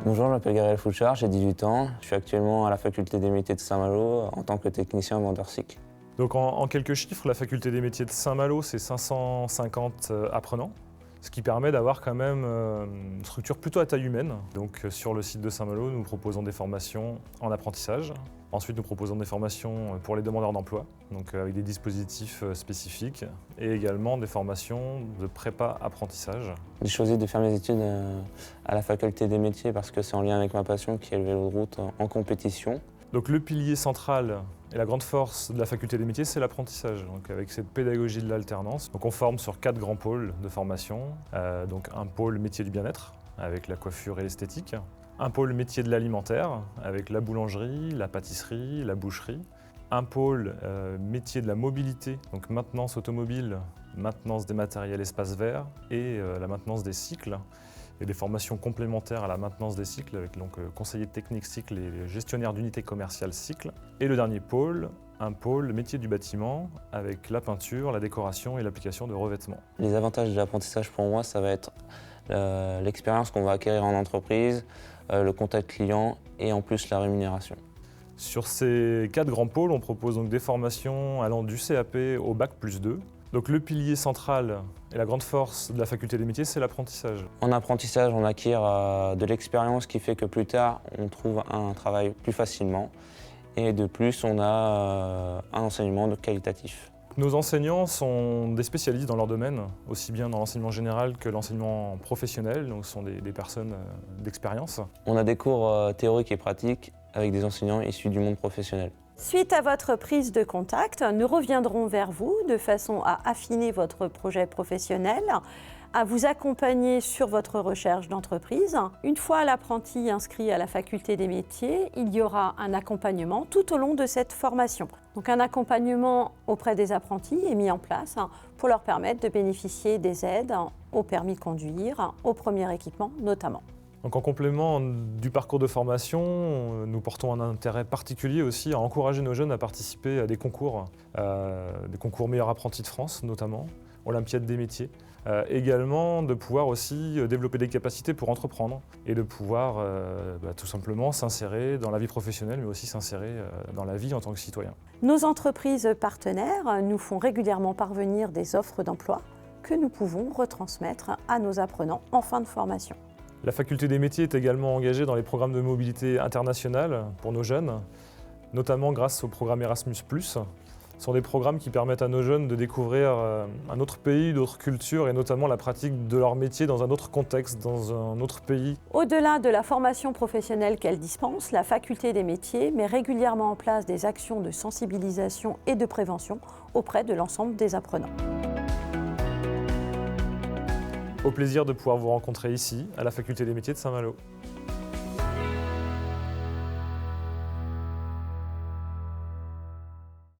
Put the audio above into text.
Bonjour, je m'appelle Gabriel Fouchard, j'ai 18 ans. Je suis actuellement à la faculté des métiers de Saint-Malo en tant que technicien vendeur SIC. Donc en quelques chiffres, la faculté des métiers de Saint-Malo, c'est 550 apprenants, ce qui permet d'avoir quand même une structure plutôt à taille humaine. Donc sur le site de Saint-Malo, nous proposons des formations en apprentissage. Ensuite, nous proposons des formations pour les demandeurs d'emploi, donc avec des dispositifs spécifiques, et également des formations de prépa-apprentissage. J'ai choisi de faire mes études à la faculté des métiers parce que c'est en lien avec ma passion qui est le vélo de route en compétition. Donc le pilier central et la grande force de la faculté des métiers, c'est l'apprentissage. Donc avec cette pédagogie de l'alternance, donc on forme sur 4 grands pôles de formation. Donc un pôle métier du bien-être avec la coiffure et l'esthétique, un pôle métier de l'alimentaire avec la boulangerie, la pâtisserie, la boucherie, un pôle métier de la mobilité, donc maintenance automobile, maintenance des matériels espaces verts et la maintenance des cycles. Et des formations complémentaires à la maintenance des cycles avec donc conseiller technique cycle et gestionnaire d'unité commerciale cycle. Et le dernier pôle, un pôle métier du bâtiment avec la peinture, la décoration et l'application de revêtements. Les avantages de l'apprentissage pour moi, ça va être l'expérience qu'on va acquérir en entreprise, le contact client et en plus la rémunération. Sur ces 4 grands pôles, on propose donc des formations allant du CAP au Bac+2. Donc le pilier central et la grande force de la faculté des métiers, c'est l'apprentissage. En apprentissage, on acquiert de l'expérience qui fait que plus tard, on trouve un travail plus facilement. Et de plus, on a un enseignement qualitatif. Nos enseignants sont des spécialistes dans leur domaine, aussi bien dans l'enseignement général que l'enseignement professionnel, donc ce sont des personnes d'expérience. On a des cours théoriques et pratiques avec des enseignants issus du monde professionnel. Suite à votre prise de contact, nous reviendrons vers vous de façon à affiner votre projet professionnel, à vous accompagner sur votre recherche d'entreprise. Une fois l'apprenti inscrit à la faculté des métiers, il y aura un accompagnement tout au long de cette formation. Donc un accompagnement auprès des apprentis est mis en place pour leur permettre de bénéficier des aides au permis de conduire, au premier équipement notamment. Donc en complément du parcours de formation, nous portons un intérêt particulier aussi à encourager nos jeunes à participer à des concours meilleurs apprentis de France notamment, Olympiade des métiers. Également de pouvoir aussi développer des capacités pour entreprendre et de pouvoir tout simplement s'insérer dans la vie professionnelle mais aussi s'insérer dans la vie en tant que citoyen. Nos entreprises partenaires nous font régulièrement parvenir des offres d'emploi que nous pouvons retransmettre à nos apprenants en fin de formation. La faculté des métiers est également engagée dans les programmes de mobilité internationale pour nos jeunes, notamment grâce au programme Erasmus+. Ce sont des programmes qui permettent à nos jeunes de découvrir un autre pays, d'autres cultures et notamment la pratique de leur métier dans un autre contexte, dans un autre pays. Au-delà de la formation professionnelle qu'elle dispense, la faculté des métiers met régulièrement en place des actions de sensibilisation et de prévention auprès de l'ensemble des apprenants. Au plaisir de pouvoir vous rencontrer ici, à la faculté des métiers de Saint-Malo.